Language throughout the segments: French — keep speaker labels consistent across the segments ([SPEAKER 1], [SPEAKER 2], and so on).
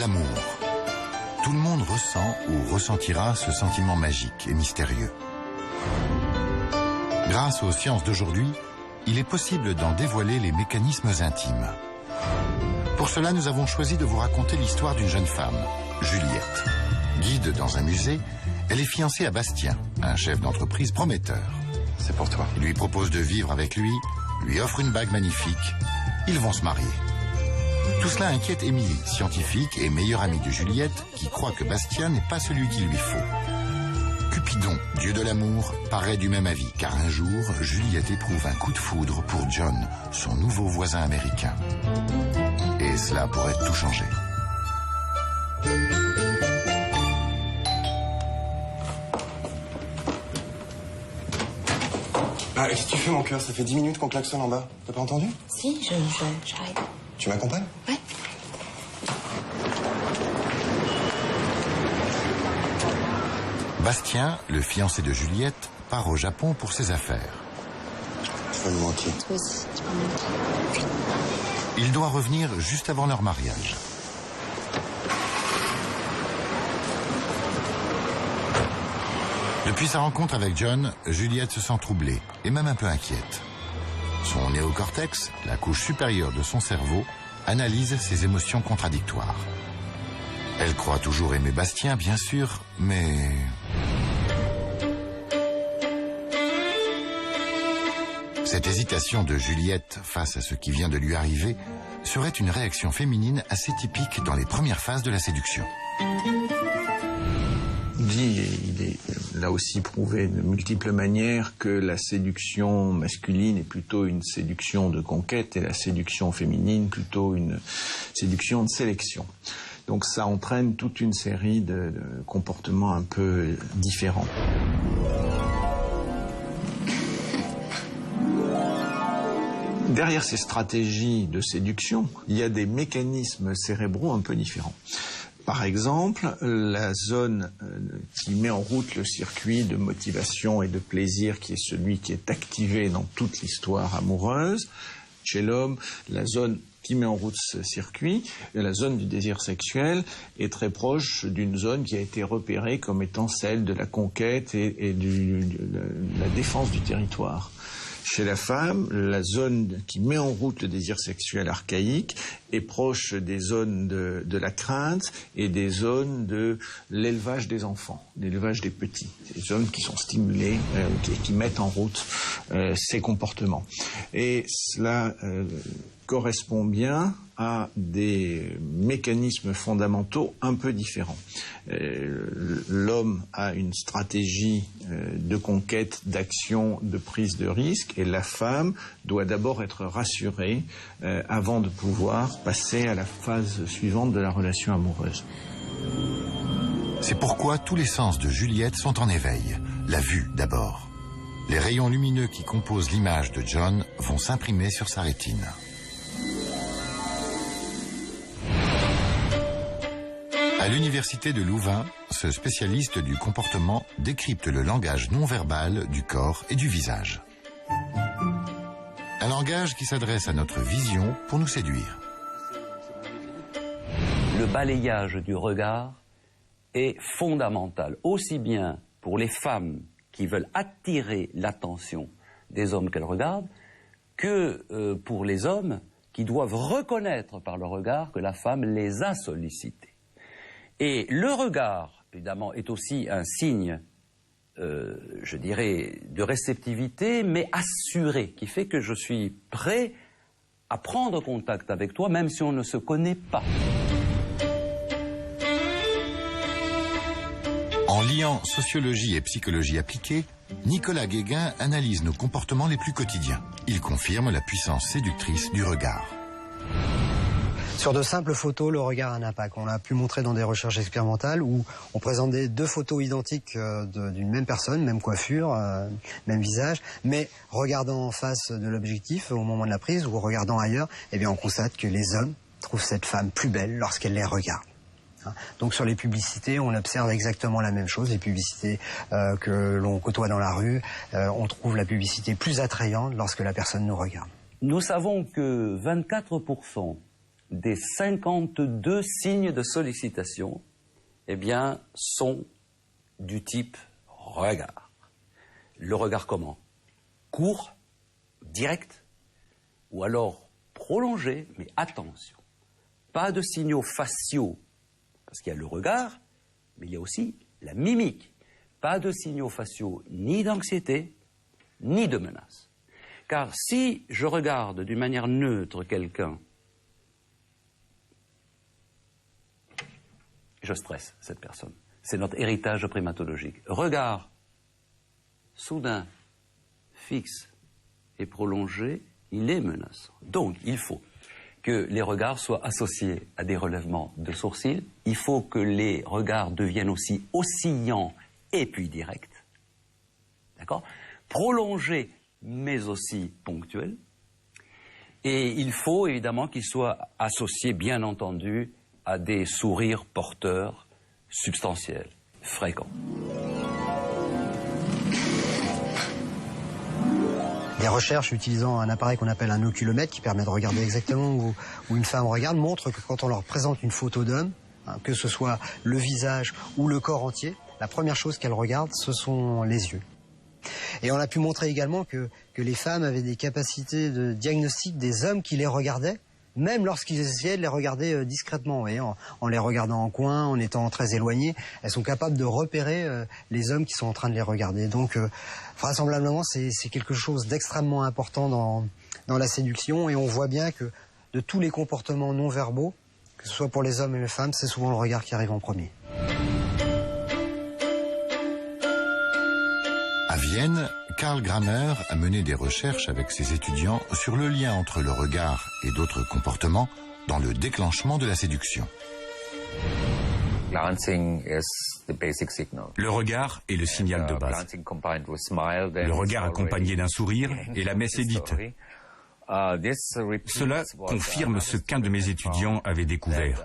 [SPEAKER 1] L'amour. Tout le monde ressent ou ressentira ce sentiment magique et mystérieux. Grâce aux sciences d'aujourd'hui, il est possible d'en dévoiler les mécanismes intimes. Pour cela, nous avons choisi de vous raconter l'histoire d'une jeune femme, Juliette. Guide dans un musée, elle est fiancée à Bastien, un chef d'entreprise prometteur.
[SPEAKER 2] C'est pour toi.
[SPEAKER 1] Il lui propose de vivre avec lui offre une bague magnifique. Ils vont se marier. Tout cela inquiète Émilie, scientifique et meilleure amie de Juliette, qui croit que Bastien n'est pas celui qu'il lui faut. Cupidon, dieu de l'amour, paraît du même avis, car un jour, Juliette éprouve un coup de foudre pour John, son nouveau voisin américain. Et cela pourrait tout changer.
[SPEAKER 2] Ah, qu'est-ce que tu fais, mon cœur? Ça fait 10 minutes qu'on klaxonne en bas. T'as pas entendu?
[SPEAKER 3] Si, j'arrive.
[SPEAKER 2] Tu m'accompagnes?
[SPEAKER 3] Ouais.
[SPEAKER 1] Bastien, le fiancé de Juliette, part au Japon pour ses affaires.
[SPEAKER 2] Tu vas me manquer.
[SPEAKER 3] Toi aussi, tu peux me manquer.
[SPEAKER 1] Il doit revenir juste avant leur mariage. Depuis sa rencontre avec John, Juliette se sent troublée et même un peu inquiète. Son néocortex, la couche supérieure de son cerveau, analyse ses émotions contradictoires. Elle croit toujours aimer Bastien, bien sûr, mais... Cette hésitation de Juliette face à ce qui vient de lui arriver serait une réaction féminine assez typique dans les premières phases de la séduction.
[SPEAKER 4] Il est là aussi prouvé de multiples manières que la séduction masculine est plutôt une séduction de conquête et la séduction féminine plutôt une séduction de sélection. Donc ça entraîne toute une série de comportements un peu différents. Derrière ces stratégies de séduction, il y a des mécanismes cérébraux un peu différents. Par exemple, la zone qui met en route le circuit de motivation et de plaisir, qui est celui qui est activé dans toute l'histoire amoureuse. Chez l'homme, la zone qui met en route ce circuit, la zone du désir sexuel, est très proche d'une zone qui a été repérée comme étant celle de la conquête et de la défense du territoire. Chez la femme, la zone qui met en route le désir sexuel archaïque est proche des zones de la crainte et des zones de l'élevage des enfants, l'élevage des petits. Ces zones qui sont stimulées, qui mettent en route ces comportements. Et cela correspond bien à des mécanismes fondamentaux un peu différents. L'homme a une stratégie de conquête, d'action, de prise de risque, et la femme doit d'abord être rassurée avant de pouvoir passer à la phase suivante de la relation amoureuse.
[SPEAKER 1] C'est pourquoi tous les sens de Juliette sont en éveil. La vue d'abord. Les rayons lumineux qui composent l'image de John vont s'imprimer sur sa rétine. À l'université de Louvain, ce spécialiste du comportement décrypte le langage non-verbal du corps et du visage. Un langage qui s'adresse à notre vision pour nous séduire.
[SPEAKER 5] Le balayage du regard est fondamental, aussi bien pour les femmes qui veulent attirer l'attention des hommes qu'elles regardent, que pour les hommes qui doivent reconnaître par le regard que la femme les a sollicités. Et le regard, évidemment, est aussi un signe, je dirais, de réceptivité, mais assuré, qui fait que je suis prêt à prendre contact avec toi, même si on ne se connaît pas.
[SPEAKER 1] En liant sociologie et psychologie appliquée, Nicolas Guéguin analyse nos comportements les plus quotidiens. Il confirme la puissance séductrice du regard.
[SPEAKER 6] Sur de simples photos, le regard a un impact. On l'a pu montrer dans des recherches expérimentales où on présentait deux photos identiques d'une même personne, même coiffure, même visage, mais regardant en face de l'objectif au moment de la prise ou regardant ailleurs, eh bien on constate que les hommes trouvent cette femme plus belle lorsqu'elle les regarde. Donc sur les publicités, on observe exactement la même chose. Les publicités que l'on côtoie dans la rue, on trouve la publicité plus attrayante lorsque la personne nous regarde.
[SPEAKER 5] Nous savons que 24% des 52 signes de sollicitation, eh bien, sont du type regard. Le regard comment? Court, direct, ou alors prolongé, mais attention, pas de signaux faciaux, parce qu'il y a le regard, mais il y a aussi la mimique. Pas de signaux faciaux ni d'anxiété, ni de menace. Car si je regarde d'une manière neutre quelqu'un, je stresse cette personne. C'est notre héritage primatologique. Regard soudain, fixe et prolongé, il est menaçant. Donc, il faut que les regards soient associés à des relèvements de sourcils. Il faut que les regards deviennent aussi oscillants et puis directs. D'accord? Prolongés, mais aussi ponctuels. Et il faut évidemment qu'ils soient associés, bien entendu, à des sourires porteurs substantiels, fréquents.
[SPEAKER 6] Des recherches utilisant un appareil qu'on appelle un oculomètre qui permet de regarder exactement où une femme regarde montrent que quand on leur présente une photo d'homme, que ce soit le visage ou le corps entier, la première chose qu'elles regardent, ce sont les yeux. Et on a pu montrer également que les femmes avaient des capacités de diagnostic des hommes qui les regardaient, même lorsqu'ils essayaient de les regarder discrètement, vous voyez, en les regardant en coin, en étant très éloignés, elles sont capables de repérer les hommes qui sont en train de les regarder. Donc, vraisemblablement, c'est quelque chose d'extrêmement important dans la séduction, et on voit bien que de tous les comportements non verbaux, que ce soit pour les hommes et les femmes, c'est souvent le regard qui arrive en premier.
[SPEAKER 1] À Vienne, Karl Grammer a mené des recherches avec ses étudiants sur le lien entre le regard et d'autres comportements dans le déclenchement de la séduction.
[SPEAKER 7] Le regard est le signal de base. Le regard accompagné d'un sourire est la messe édite. Cela confirme ce qu'un de mes étudiants avait découvert,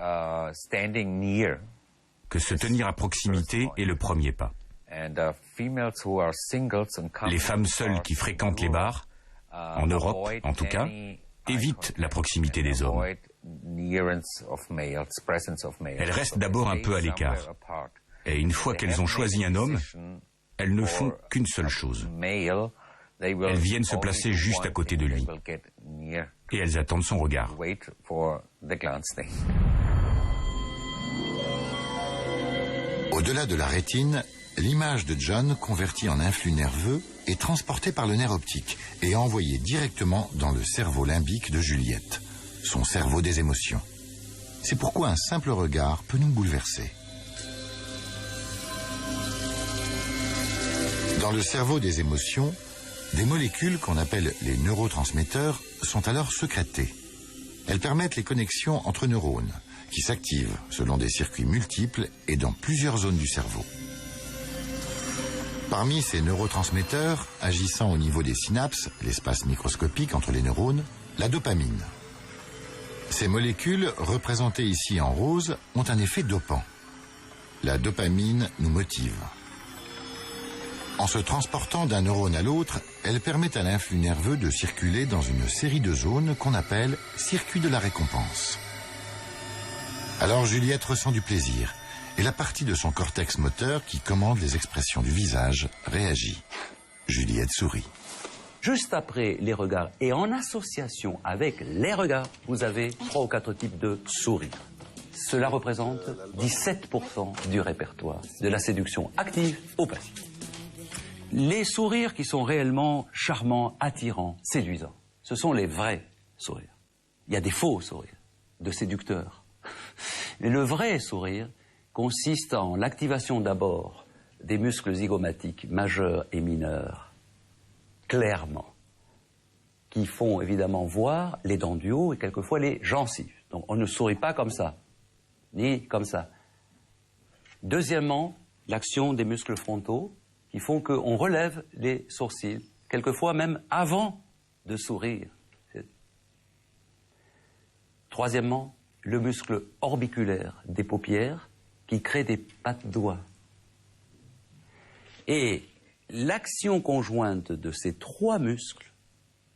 [SPEAKER 7] que se tenir à proximité est le premier pas. Les femmes seules qui fréquentent les bars, en Europe en tout cas, évitent la proximité des hommes. Elles restent d'abord un peu à l'écart. Et une fois qu'elles ont choisi un homme, elles ne font qu'une seule chose. Elles viennent se placer juste à côté de lui. Et elles attendent son regard.
[SPEAKER 1] Au-delà de la rétine, l'image de John, convertie en influx nerveux, est transportée par le nerf optique et envoyée directement dans le cerveau limbique de Juliette, son cerveau des émotions. C'est pourquoi un simple regard peut nous bouleverser. Dans le cerveau des émotions, des molécules qu'on appelle les neurotransmetteurs sont alors sécrétées. Elles permettent les connexions entre neurones, qui s'activent selon des circuits multiples et dans plusieurs zones du cerveau. Parmi ces neurotransmetteurs, agissant au niveau des synapses, l'espace microscopique entre les neurones, la dopamine. Ces molécules, représentées ici en rose, ont un effet dopant. La dopamine nous motive. En se transportant d'un neurone à l'autre, elle permet à l'influx nerveux de circuler dans une série de zones qu'on appelle circuit de la récompense. Alors Juliette ressent du plaisir. Et la partie de son cortex moteur qui commande les expressions du visage réagit. Juliette sourit.
[SPEAKER 5] Juste après les regards et en association avec les regards, vous avez 3 ou 4 types de sourires. Cela représente 17% du répertoire de la séduction active ou passive. Les sourires qui sont réellement charmants, attirants, séduisants, ce sont les vrais sourires. Il y a des faux sourires de séducteurs. Mais le vrai sourire consiste en l'activation d'abord des muscles zygomatiques majeurs et mineurs, clairement, qui font évidemment voir les dents du haut et quelquefois les gencives. Donc on ne sourit pas comme ça, ni comme ça. Deuxièmement, l'action des muscles frontaux qui font qu'on relève les sourcils, quelquefois même avant de sourire. Troisièmement, le muscle orbiculaire des paupières qui crée des pattes doigts. Et l'action conjointe de ces 3 muscles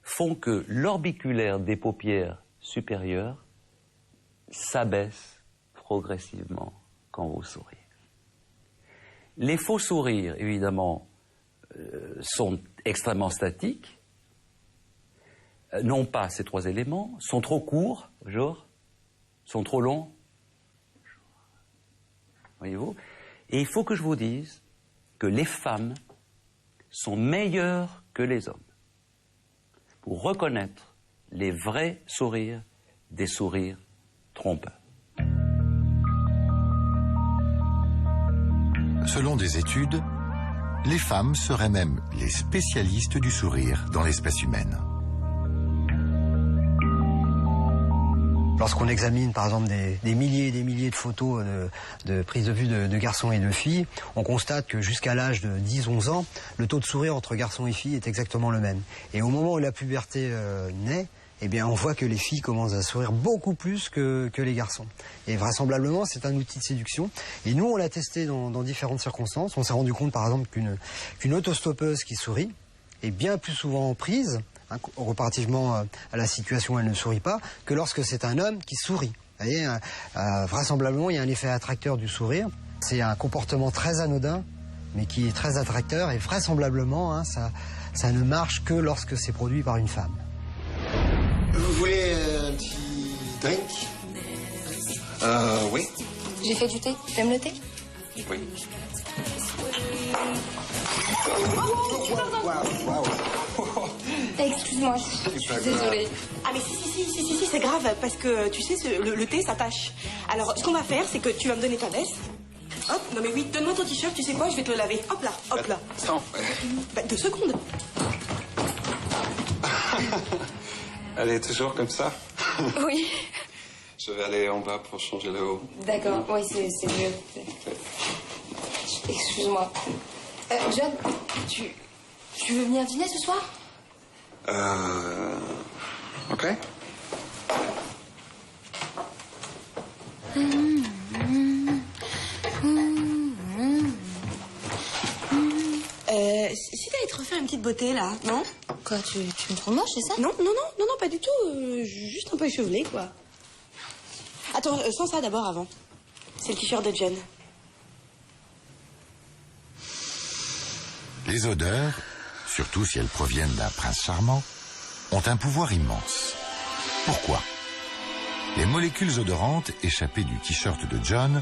[SPEAKER 5] font que l'orbiculaire des paupières supérieures s'abaisse progressivement quand vous souriez. Les faux sourires, évidemment, sont extrêmement statiques, n'ont pas ces trois éléments, sont trop courts, genre, sont trop longs, voyez-vous. Et il faut que je vous dise que les femmes sont meilleures que les hommes pour reconnaître les vrais sourires des sourires trompeurs.
[SPEAKER 1] Selon des études, les femmes seraient même les spécialistes du sourire dans l'espèce humaine.
[SPEAKER 6] Lorsqu'on examine par exemple des milliers et des milliers de photos de prise de vue de garçons et de filles, on constate que jusqu'à l'âge de 10-11 ans, le taux de sourire entre garçons et filles est exactement le même. Et au moment où la puberté naît, eh bien, on voit que les filles commencent à sourire beaucoup plus que les garçons. Et vraisemblablement, c'est un outil de séduction. Et nous, on l'a testé dans différentes circonstances. On s'est rendu compte par exemple qu'une autostoppeuse qui sourit est bien plus souvent en prise, comparativement à la situation où elle ne sourit pas, que lorsque c'est un homme qui sourit. Vous voyez, vraisemblablement, il y a un effet attracteur du sourire. C'est un comportement très anodin, mais qui est très attracteur, et vraisemblablement, ça ne marche que lorsque c'est produit par une femme.
[SPEAKER 2] Vous voulez un petit drink? Oui.
[SPEAKER 3] J'ai fait du thé. T'aimes le thé?
[SPEAKER 2] Oui.
[SPEAKER 3] Excuse-moi, je suis désolée.
[SPEAKER 8] Ah mais si, c'est grave, parce que tu sais, le thé, ça tâche. Alors, ce qu'on va faire, c'est que tu vas me donner ta veste. Hop, non mais oui, donne-moi ton t-shirt, tu sais quoi, je vais te le laver. Hop là, hop là.
[SPEAKER 2] Attends.
[SPEAKER 8] 2 secondes.
[SPEAKER 2] Elle est toujours comme ça?
[SPEAKER 3] Oui.
[SPEAKER 2] Je vais aller en bas pour changer le haut.
[SPEAKER 3] D'accord, oui, c'est mieux. Excuse-moi. John, tu veux venir dîner ce soir?
[SPEAKER 2] Ok.
[SPEAKER 8] Si t'allais te refaire une petite beauté, là, non?
[SPEAKER 3] Quoi, tu me trouves moche, c'est ça?
[SPEAKER 8] Non, pas du tout. Juste un peu échevelé, quoi. Attends, sens ça d'abord avant. C'est le t-shirt de John.
[SPEAKER 1] Les odeurs, surtout si elles proviennent d'un prince charmant, ont un pouvoir immense. Pourquoi? Les molécules odorantes échappées du t-shirt de John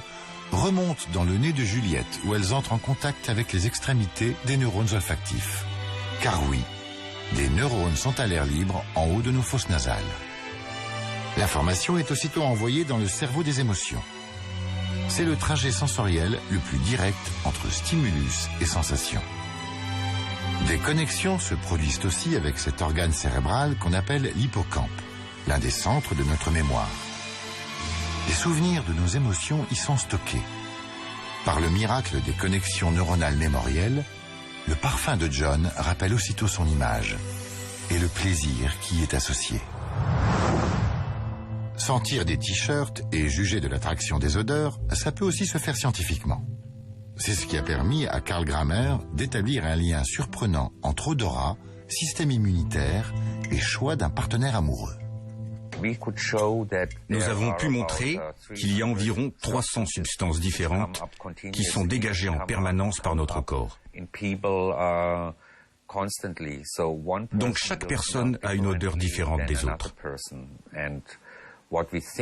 [SPEAKER 1] remontent dans le nez de Juliette, où elles entrent en contact avec les extrémités des neurones olfactifs. Car oui, des neurones sont à l'air libre en haut de nos fosses nasales. L'information est aussitôt envoyée dans le cerveau des émotions. C'est le trajet sensoriel le plus direct entre stimulus et sensation. Des connexions se produisent aussi avec cet organe cérébral qu'on appelle l'hippocampe, l'un des centres de notre mémoire. Les souvenirs de nos émotions y sont stockés. Par le miracle des connexions neuronales mémorielles, le parfum de John rappelle aussitôt son image et le plaisir qui y est associé. Sentir des t-shirts et juger de l'attraction des odeurs, ça peut aussi se faire scientifiquement. C'est ce qui a permis à Karl Grammer d'établir un lien surprenant entre odorat, système immunitaire et choix d'un partenaire amoureux.
[SPEAKER 7] Nous avons pu montrer qu'il y a environ 300 substances différentes qui sont dégagées en permanence par notre corps. Donc chaque personne a une odeur différente des autres.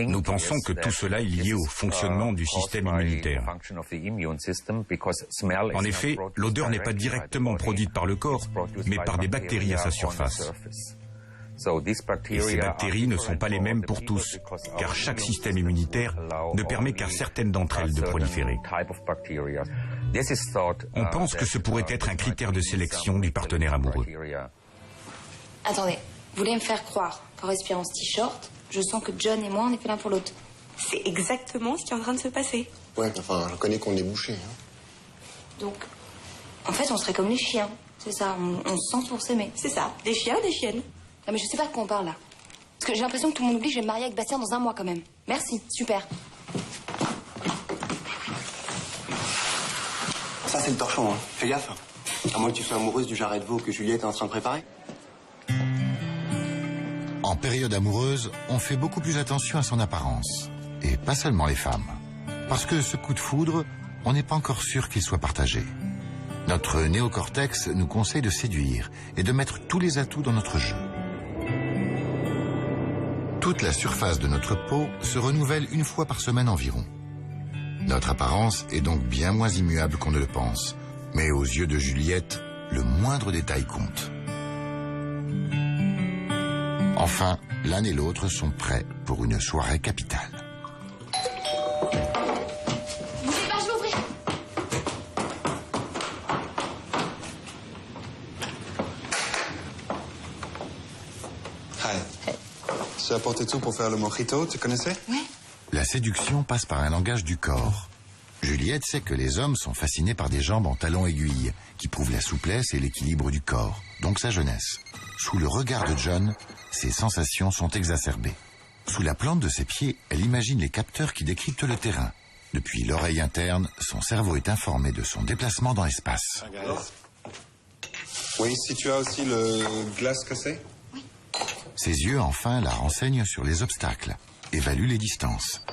[SPEAKER 7] Nous pensons que tout cela est lié au fonctionnement du système immunitaire. En effet, l'odeur n'est pas directement produite par le corps, mais par des bactéries à sa surface. Et ces bactéries ne sont pas les mêmes pour tous, car chaque système immunitaire ne permet qu'à certaines d'entre elles de proliférer. On pense que ce pourrait être un critère de sélection du partenaire amoureux.
[SPEAKER 3] Attendez, vous voulez me faire croire qu'en respirant ce t-shirt, je sens que John et moi, on est fait l'un pour l'autre.
[SPEAKER 8] C'est exactement ce qui est en train de se passer.
[SPEAKER 2] Ouais, enfin, je reconnais qu'on est bouché. Hein.
[SPEAKER 3] Donc, en fait, on serait comme les chiens. C'est ça, on se sent pour s'aimer.
[SPEAKER 8] C'est ça, des chiens, des chiennes.
[SPEAKER 3] Non, mais je sais pas de quoi on parle, là. Parce que j'ai l'impression que tout le monde oublie que je vais me marier avec Bastien dans 1 mois, quand même. Merci, super.
[SPEAKER 2] Ça, c'est le torchon, hein. Fais gaffe. À moins que tu sois amoureuse du jarret de veau que Juliette est en train de préparer.
[SPEAKER 1] En période amoureuse, on fait beaucoup plus attention à son apparence. et pas seulement les femmes. Parce que ce coup de foudre, on n'est pas encore sûr qu'il soit partagé. Notre néocortex nous conseille de séduire et de mettre tous les atouts dans notre jeu. Toute la surface de notre peau se renouvelle une fois par semaine environ. Notre apparence est donc bien moins immuable qu'on ne le pense. Mais aux yeux de Juliette, le moindre détail compte. Enfin, l'un et l'autre sont prêts pour une soirée capitale.
[SPEAKER 3] Bougez pas, je vais ouvrir.
[SPEAKER 9] Hi. J'ai apporté tout pour faire le mojito, tu connaissais?
[SPEAKER 3] Oui.
[SPEAKER 1] La séduction passe par un langage du corps. Juliette sait que les hommes sont fascinés par des jambes en talons aiguilles, qui prouvent la souplesse et l'équilibre du corps, donc sa jeunesse. Sous le regard de John, ses sensations sont exacerbées. Sous la plante de ses pieds, elle imagine les capteurs qui décryptent le terrain. Depuis l'oreille interne, son cerveau est informé de son déplacement dans l'espace.
[SPEAKER 9] Oui, si tu as aussi le glace cassé.
[SPEAKER 1] Ses yeux, enfin, la renseignent sur les obstacles, évaluent les distances.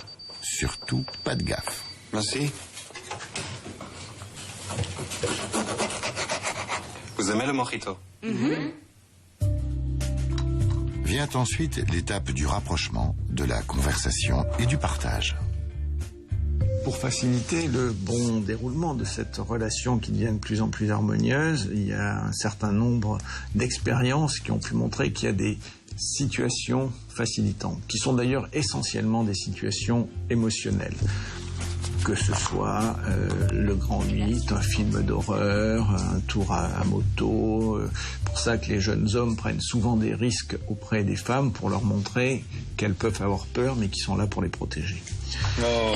[SPEAKER 1] Surtout, pas de gaffe.
[SPEAKER 9] Merci. Vous aimez le mojito?
[SPEAKER 1] Vient ensuite l'étape du rapprochement, de la conversation et du partage.
[SPEAKER 4] Pour faciliter le bon déroulement de cette relation qui devient de plus en plus harmonieuse, il y a un certain nombre d'expériences qui ont pu montrer qu'il y a des situations facilitantes, qui sont d'ailleurs essentiellement des situations émotionnelles. Que ce soit le Grand 8, un film d'horreur, un tour à moto. Pour ça que les jeunes hommes prennent souvent des risques auprès des femmes pour leur montrer qu'elles peuvent avoir peur mais qui sont là pour les protéger.
[SPEAKER 9] Oh.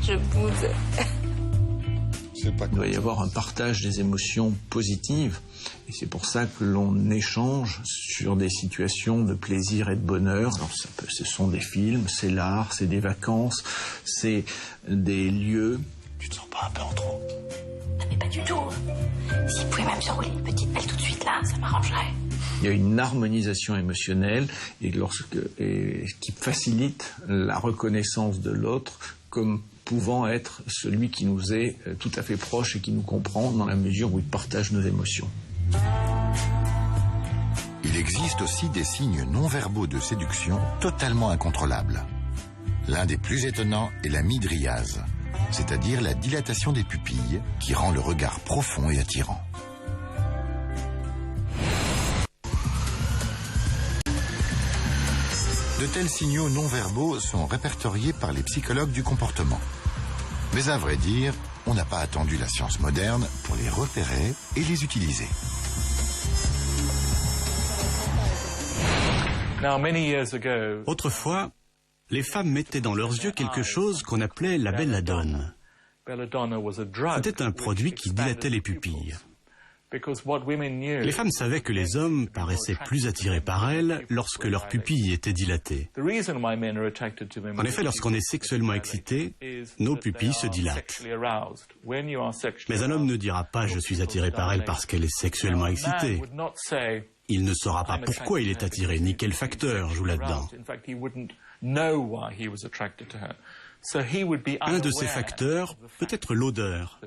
[SPEAKER 3] Je boude.
[SPEAKER 4] Il doit y avoir un partage des émotions positives et c'est pour ça que l'on échange sur des situations de plaisir et de bonheur. Alors ce sont des films, c'est l'art, c'est des vacances, c'est des lieux. Tu te sens pas un peu en trop?
[SPEAKER 3] Ah mais pas du tout. S'il pouvait même s'enrouler une petite pelle tout de suite là, ça m'arrangerait.
[SPEAKER 4] Il y a une harmonisation émotionnelle et qui facilite la reconnaissance de l'autre comme pouvant être celui qui nous est tout à fait proche et qui nous comprend dans la mesure où il partage nos émotions.
[SPEAKER 1] Il existe aussi des signes non-verbaux de séduction totalement incontrôlables. L'un des plus étonnants est la mydriase, c'est-à-dire la dilatation des pupilles qui rend le regard profond et attirant. De tels signaux non-verbaux sont répertoriés par les psychologues du comportement. Mais à vrai dire, on n'a pas attendu la science moderne pour les repérer et les utiliser.
[SPEAKER 10] Autrefois, les femmes mettaient dans leurs yeux quelque chose qu'on appelait la belladone. C'était un produit qui dilatait les pupilles. Les femmes savaient que les hommes paraissaient plus attirés par elles lorsque leurs pupilles étaient dilatées. En effet, lorsqu'on est sexuellement excité, nos pupilles se dilatent. Mais un homme ne dira pas « je suis attiré par elle parce qu'elle est sexuellement excitée ». Il ne saura pas pourquoi il est attiré, ni quel facteur joue là-dedans. Un de ces facteurs peut être l'odeur.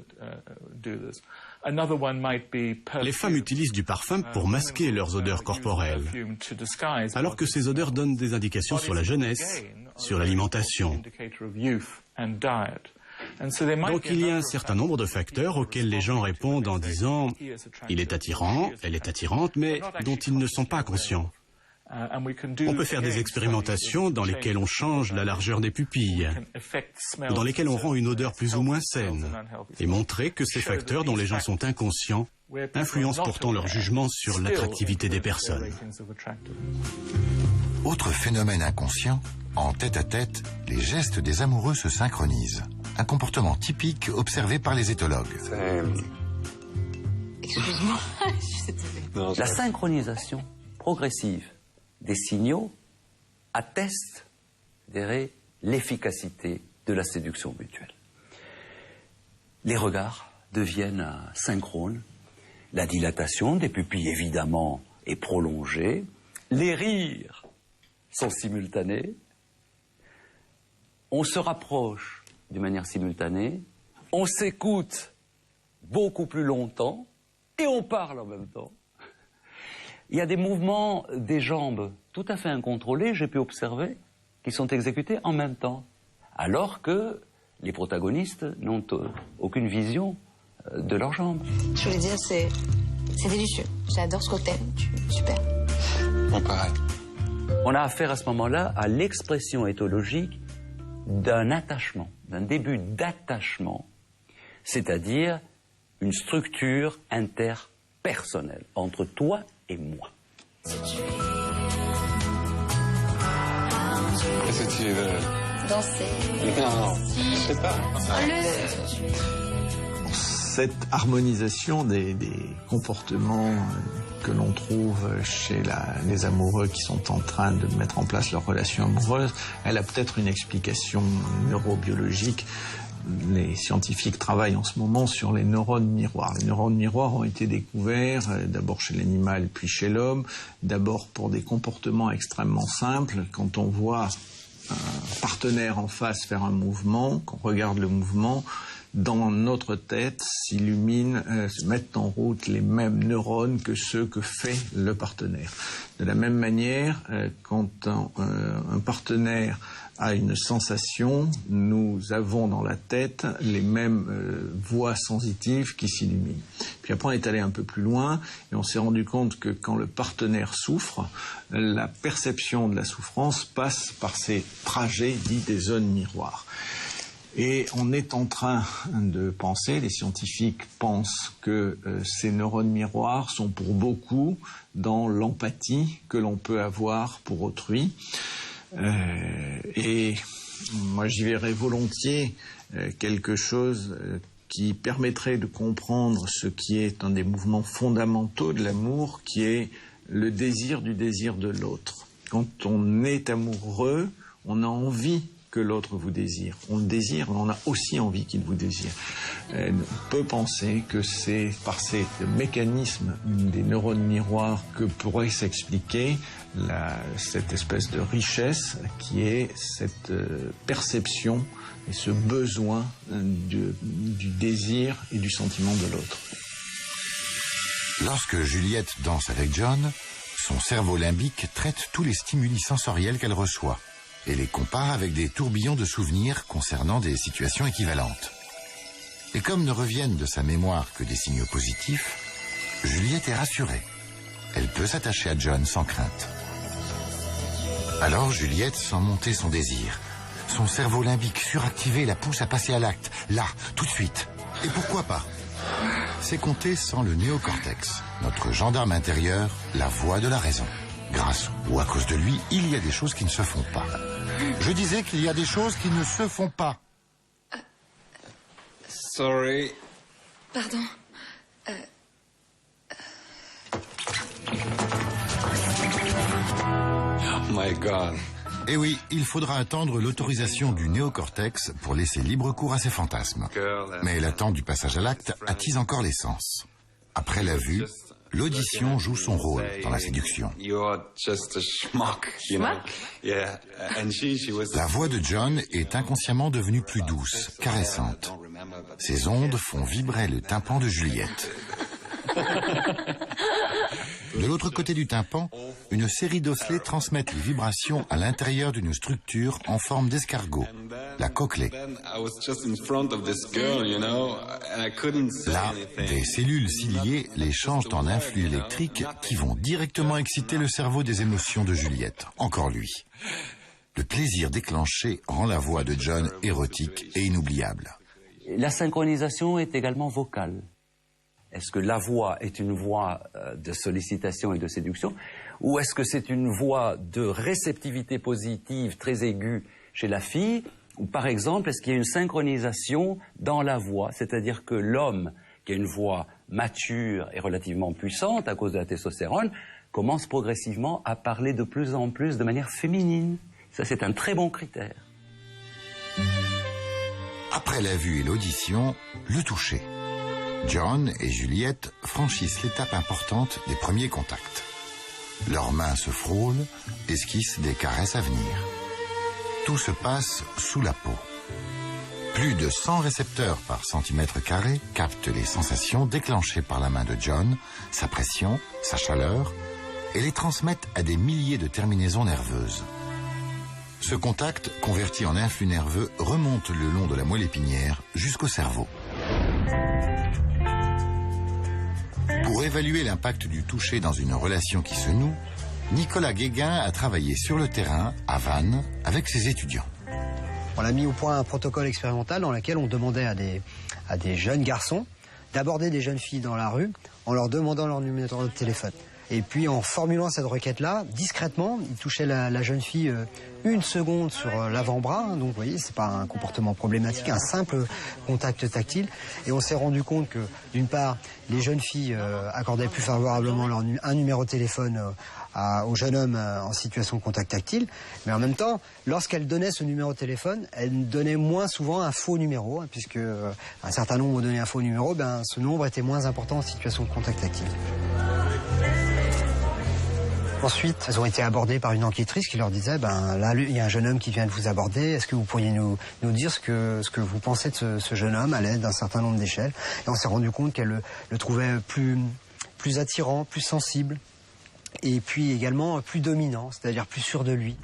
[SPEAKER 10] Les femmes utilisent du parfum pour masquer leurs odeurs corporelles, alors que ces odeurs donnent des indications sur la jeunesse, sur l'alimentation. Donc il y a un certain nombre de facteurs auxquels les gens répondent en disant « il est attirant, elle est attirante », mais dont ils ne sont pas conscients. On peut faire des expérimentations dans lesquelles on change la largeur des pupilles, dans lesquelles on rend une odeur plus ou moins saine, et montrer que ces facteurs dont les gens sont inconscients influencent pourtant leur jugement sur l'attractivité des personnes.
[SPEAKER 1] Autre phénomène inconscient, en tête-à-tête, les gestes des amoureux se synchronisent. Un comportement typique observé par les éthologues.
[SPEAKER 3] Excuse-moi.
[SPEAKER 5] La synchronisation progressive des signaux atteste, je dirais, l'efficacité de la séduction mutuelle. Les regards deviennent synchrones, la dilatation des pupilles évidemment est prolongée, les rires sont simultanés, on se rapproche d'une manière simultanée, on s'écoute beaucoup plus longtemps et on parle en même temps. Il y a des mouvements des jambes tout à fait incontrôlés, j'ai pu observer, qui sont exécutés en même temps, alors que les protagonistes n'ont aucune vision de leurs jambes.
[SPEAKER 3] Je voulais dire, c'est délicieux. J'adore ce cocktail, super.
[SPEAKER 9] Bon, pareil.
[SPEAKER 5] On a affaire à ce moment-là à l'expression éthologique d'un attachement, d'un début d'attachement, c'est-à-dire une structure interpersonnelle entre toi et moi.
[SPEAKER 9] Qu'est-ce que tu veux?
[SPEAKER 3] Danser.
[SPEAKER 9] Non, je sais pas.
[SPEAKER 4] Cette harmonisation des comportements que l'on trouve chez les amoureux qui sont en train de mettre en place leur relation amoureuse, elle a peut-être une explication neurobiologique. Les scientifiques travaillent en ce moment sur les neurones miroirs. Les neurones miroirs ont été découverts d'abord chez l'animal puis chez l'homme, d'abord pour des comportements extrêmement simples. Quand on voit un partenaire en face faire un mouvement, qu'on regarde le mouvement, dans notre tête s'illuminent, se mettent en route les mêmes neurones que ceux que fait le partenaire. De la même manière, quand un partenaire a une sensation, nous avons dans la tête les mêmes voies sensitives qui s'illuminent. Puis après on est allé un peu plus loin et on s'est rendu compte que quand le partenaire souffre, la perception de la souffrance passe par ces trajets dits des zones miroirs. Et on est en train de penser, les scientifiques pensent que ces neurones miroirs sont pour beaucoup dans l'empathie que l'on peut avoir pour autrui. Et moi j'y verrais volontiers quelque chose qui permettrait de comprendre ce qui est un des mouvements fondamentaux de l'amour, qui est le désir du désir de l'autre. Quand on est amoureux, on a envie que l'autre vous désire. On le désire, mais on a aussi envie qu'il vous désire. On peut penser que c'est par ces mécanismes des neurones miroirs que pourrait s'expliquer cette espèce de richesse qui est cette perception et ce besoin du désir et du sentiment de l'autre.
[SPEAKER 1] Lorsque Juliette danse avec John, son cerveau limbique traite tous les stimuli sensoriels qu'elle reçoit et les compare avec des tourbillons de souvenirs concernant des situations équivalentes. Et comme ne reviennent de sa mémoire que des signaux positifs, Juliette est rassurée. Elle peut s'attacher à John sans crainte. Alors Juliette sent monter son désir. Son cerveau limbique suractivé la pousse à passer à l'acte, là, tout de suite. Et pourquoi pas? C'est compter sans le néocortex, notre gendarme intérieur, la voix de la raison. Grâce ou à cause de lui, il y a des choses qui ne se font pas. Je disais qu'il y a des choses qui ne se font pas.
[SPEAKER 9] Sorry.
[SPEAKER 3] Pardon.
[SPEAKER 9] Oh my God.
[SPEAKER 1] Eh oui, il faudra attendre l'autorisation du néocortex pour laisser libre cours à ses fantasmes. Mais l'attente du passage à l'acte attise encore les sens. Après la vue, l'audition joue son rôle dans la séduction. La voix de John est inconsciemment devenue plus douce, caressante. Ses ondes font vibrer le tympan de Juliette. De l'autre côté du tympan, une série d'osselets transmettent les vibrations à l'intérieur d'une structure en forme d'escargot, la cochlée. Là, des cellules ciliées les changent en influx électriques qui vont directement exciter le cerveau des émotions de Juliette, encore lui. Le plaisir déclenché rend la voix de John érotique et inoubliable.
[SPEAKER 5] La synchronisation est également vocale. Est-ce que la voix est une voix de sollicitation et de séduction, ou est-ce que c'est une voix de réceptivité positive très aiguë chez la fille, ou par exemple, est-ce qu'il y a une synchronisation dans la voix, c'est-à-dire que l'homme, qui a une voix mature et relativement puissante à cause de la testostérone, commence progressivement à parler de plus en plus de manière féminine. Ça, c'est un très bon critère.
[SPEAKER 1] Après la vue et l'audition, le toucher. John et Juliette franchissent l'étape importante des premiers contacts. Leurs mains se frôlent, esquissent des caresses à venir. Tout se passe sous la peau. Plus de 100 récepteurs par centimètre carré captent les sensations déclenchées par la main de John, sa pression, sa chaleur, et les transmettent à des milliers de terminaisons nerveuses. Ce contact, converti en influx nerveux, remonte le long de la moelle épinière jusqu'au cerveau. Pour évaluer l'impact du toucher dans une relation qui se noue, Nicolas Guéguin a travaillé sur le terrain, à Vannes, avec ses étudiants.
[SPEAKER 6] On a mis au point un protocole expérimental dans lequel on demandait à des jeunes garçons d'aborder des jeunes filles dans la rue en leur demandant leur numéro de téléphone. Et puis en formulant cette requête-là, discrètement, il touchait la jeune fille 1 seconde sur l'avant-bras. Donc vous voyez, c'est pas un comportement problématique, un simple contact tactile. Et on s'est rendu compte que, d'une part, les jeunes filles accordaient plus favorablement un numéro de téléphone au jeune homme en situation de contact tactile. Mais en même temps, lorsqu'elles donnaient ce numéro de téléphone, elles donnaient moins souvent un faux numéro, puisque un certain nombre ont donné un faux numéro, ce nombre était moins important en situation de contact tactile. Ensuite, elles ont été abordées par une enquêtrice qui leur disait là, il y a un jeune homme qui vient de vous aborder, est-ce que vous pourriez nous dire ce que vous pensez de ce jeune homme à l'aide d'un certain nombre d'échelles. Et on s'est rendu compte qu'elle le trouvait plus attirant, plus sensible, et puis également plus dominant, c'est-à-dire plus sûr de lui.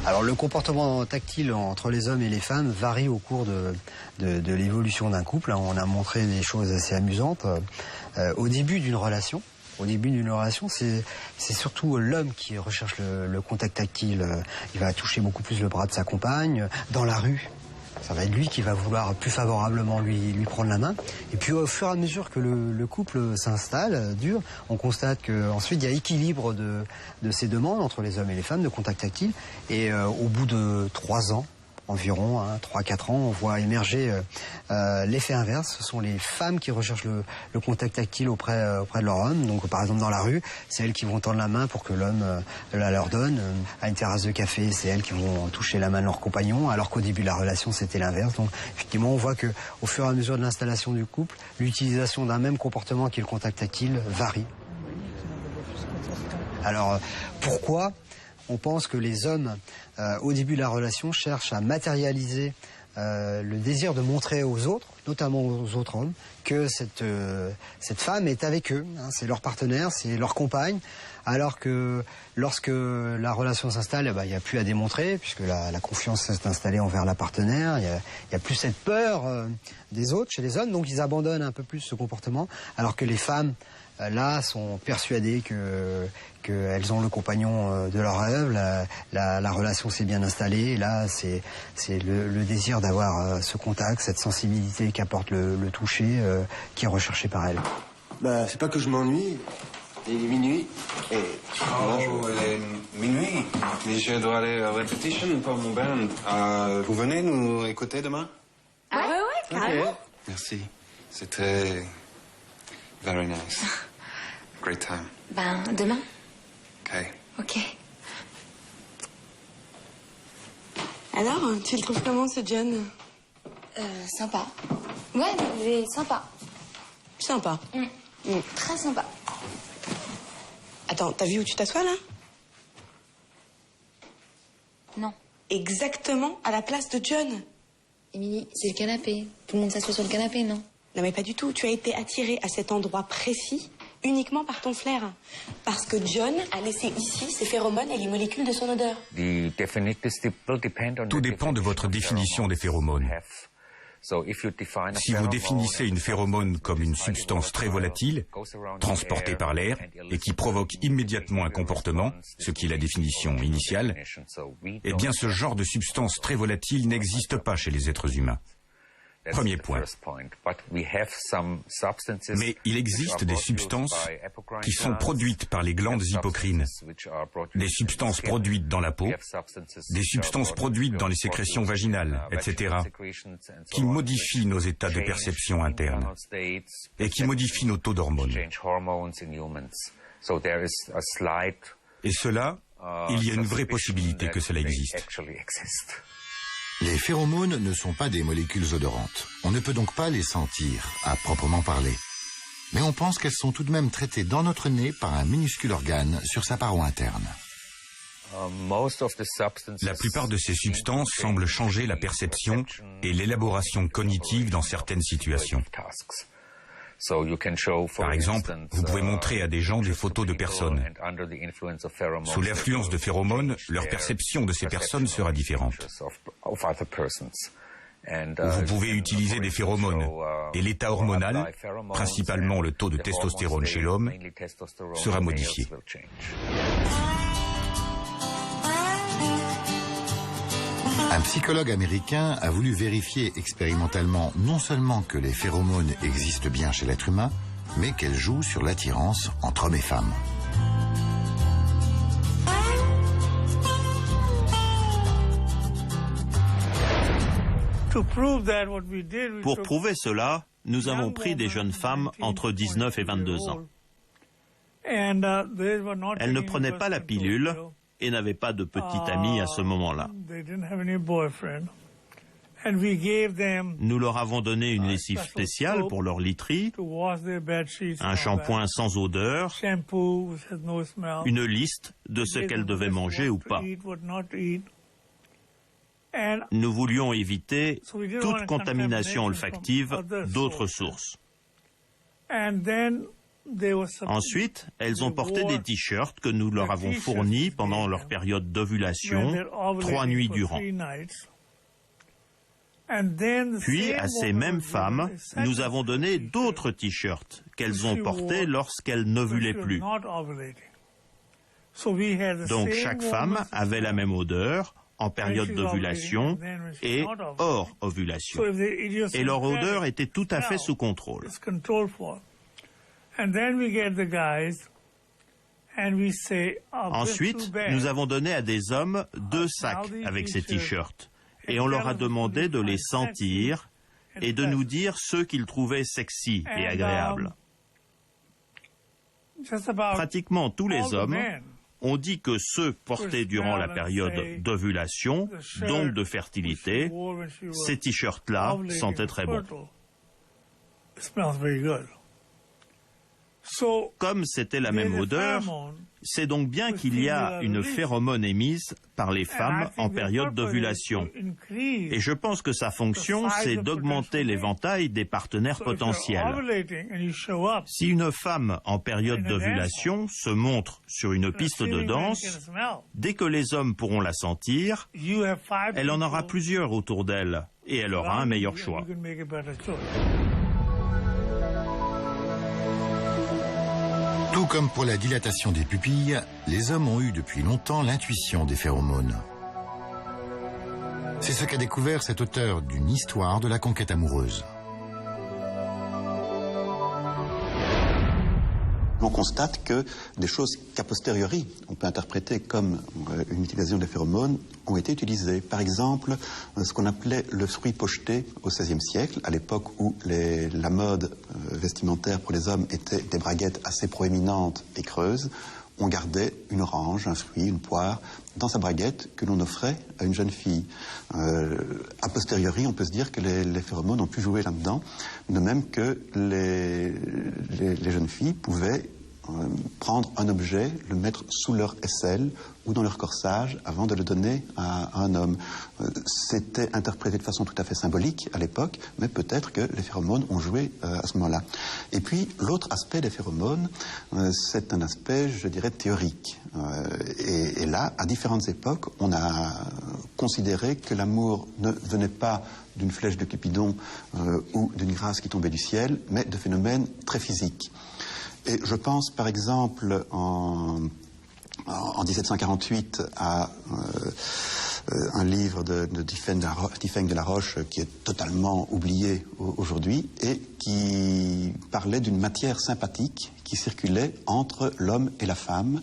[SPEAKER 6] Alors le comportement tactile entre les hommes et les femmes varie au cours de l'évolution d'un couple. On a montré des choses assez amusantes. Au début d'une relation, c'est surtout l'homme qui recherche le contact tactile. Il va toucher beaucoup plus le bras de sa compagne. Dans la rue, ça va être lui qui va vouloir plus favorablement lui prendre la main. Et puis au fur et à mesure que le couple s'installe, dure, on constate qu'ensuite il y a équilibre de ces demandes entre les hommes et les femmes de contact tactile. Et au bout de 3 ans, environ 3-4 ans, on voit émerger l'effet inverse. Ce sont les femmes qui recherchent le contact tactile auprès de leur homme. Donc par exemple dans la rue, c'est elles qui vont tendre la main pour que l'homme la leur donne. À une terrasse de café, c'est elles qui vont toucher la main de leur compagnon, alors qu'au début de la relation, c'était l'inverse. Donc effectivement, on voit qu'au fur et à mesure de l'installation du couple, l'utilisation d'un même comportement qui est le contact tactile varie. Alors pourquoi on pense que les hommes, au début de la relation, cherchent à matérialiser le désir de montrer aux autres, notamment aux autres hommes, que cette femme est avec eux, c'est leur partenaire, c'est leur compagne, alors que lorsque la relation s'installe, il n'y a plus à démontrer, puisque la confiance s'est installée envers la partenaire, il y a plus cette peur des autres chez les hommes, donc ils abandonnent un peu plus ce comportement, alors que les femmes, là, sont persuadées qu'elles ont le compagnon de leur rêve, la relation s'est bien installée, et là, c'est le désir d'avoir ce contact, cette sensibilité qu'apporte le toucher, qui est recherché par elles.
[SPEAKER 2] C'est pas que je m'ennuie, il est minuit, et...
[SPEAKER 9] il est minuit, mais je dois aller à répétition pour mon band. Vous venez nous écouter demain?
[SPEAKER 3] Ah ouais, carrément.
[SPEAKER 9] Okay. Merci, c'était... very nice. Great time.
[SPEAKER 3] Demain.
[SPEAKER 9] Ok.
[SPEAKER 8] Alors, tu le trouves comment, ce John?
[SPEAKER 3] Sympa. Ouais, il est sympa.
[SPEAKER 8] Sympa.
[SPEAKER 3] Très sympa.
[SPEAKER 8] Attends, t'as vu où tu t'assois, là?
[SPEAKER 3] Non.
[SPEAKER 8] Exactement à la place de John.
[SPEAKER 3] Émilie, c'est le canapé. Tout le monde s'assoit sur le canapé, non?
[SPEAKER 8] Non, mais pas du tout. Tu as été attirée à cet endroit précis uniquement par ton flair. Parce que John a laissé ici ses phéromones et les molécules de son odeur.
[SPEAKER 7] Tout dépend de votre définition des phéromones. Si vous définissez une phéromone comme une substance très volatile, transportée par l'air et qui provoque immédiatement un comportement, ce qui est la définition initiale, eh bien ce genre de substance très volatile n'existe pas chez les êtres humains. Premier point. Mais il existe des substances qui sont produites par les glandes hypocrines, des substances produites dans la peau, des substances produites dans les sécrétions vaginales, etc., qui modifient nos états de perception interne et qui modifient nos taux d'hormones. Et cela, il y a une vraie possibilité que cela existe.
[SPEAKER 1] Les phéromones ne sont pas des molécules odorantes. On ne peut donc pas les sentir, à proprement parler. Mais on pense qu'elles sont tout de même traitées dans notre nez par un minuscule organe sur sa paroi interne.
[SPEAKER 7] La plupart de ces substances semblent changer la perception et l'élaboration cognitive dans certaines situations. Par exemple, vous pouvez montrer à des gens des photos de personnes. Sous l'influence de phéromones, leur perception de ces personnes sera différente. Vous pouvez utiliser des phéromones et l'état hormonal, principalement le taux de testostérone chez l'homme, sera modifié.
[SPEAKER 1] Un psychologue américain a voulu vérifier expérimentalement non seulement que les phéromones existent bien chez l'être humain, mais qu'elles jouent sur l'attirance entre hommes et femmes.
[SPEAKER 11] Pour prouver cela, nous avons pris des jeunes femmes entre 19 et 22 ans. Elles ne prenaient pas la pilule et n'avaient pas de petite amie à ce moment-là. Nous leur avons donné une lessive spéciale pour leur literie, un shampoing sans odeur, une liste de ce qu'elles devaient manger ou pas. Nous voulions éviter toute contamination olfactive d'autres sources. Ensuite, elles ont porté des t-shirts que nous leur avons fournis pendant leur période d'ovulation, 3 nuits durant. Puis, à ces mêmes femmes, nous avons donné d'autres t-shirts qu'elles ont portés lorsqu'elles n'ovulaient plus. Donc, chaque femme avait la même odeur en période d'ovulation et hors ovulation. Et leur odeur était tout à fait sous contrôle. Ensuite, nous avons donné à des hommes 2 sacs avec ces t-shirts et on leur a demandé de les sentir et de nous dire ceux qu'ils trouvaient sexy et agréables. Pratiquement tous les hommes ont dit que ceux portés durant la période d'ovulation, donc de fertilité, ces t-shirts-là sentaient très bon. Comme c'était la même odeur, c'est donc bien qu'il y a une phéromone émise par les femmes en période d'ovulation. Et je pense que sa fonction, c'est d'augmenter l'éventail des partenaires potentiels. Si une femme en période d'ovulation se montre sur une piste de danse, dès que les hommes pourront la sentir, elle en aura plusieurs autour d'elle et elle aura un meilleur choix.
[SPEAKER 1] Tout comme pour la dilatation des pupilles, les hommes ont eu depuis longtemps l'intuition des phéromones. C'est ce qu'a découvert cet auteur d'une histoire de la conquête amoureuse.
[SPEAKER 12] On constate que des choses qu'a posteriori, on peut interpréter comme une utilisation des phéromones, ont été utilisées. Par exemple, ce qu'on appelait le fruit pocheté au XVIe siècle, à l'époque où la mode vestimentaire pour les hommes était des braguettes assez proéminentes et creuses. On gardait une orange, un fruit, une poire dans sa braguette que l'on offrait à une jeune fille. A posteriori, on peut se dire que les phéromones ont pu jouer là-dedans, de même que les jeunes filles pouvaient prendre un objet, le mettre sous leur aisselle ou dans leur corsage avant de le donner à un homme. C'était interprété de façon tout à fait symbolique à l'époque, mais peut-être que les phéromones ont joué à ce moment-là. Et puis, l'autre aspect des phéromones, c'est un aspect, je dirais, théorique. Et là, à différentes époques, on a considéré que l'amour ne venait pas d'une flèche de Cupidon ou d'une grâce qui tombait du ciel, mais de phénomènes très physiques. Et je pense, par exemple, en 1748 à un livre de Diffeng de la Roche qui est totalement oublié aujourd'hui et qui parlait d'une matière sympathique qui circulait entre l'homme et la femme,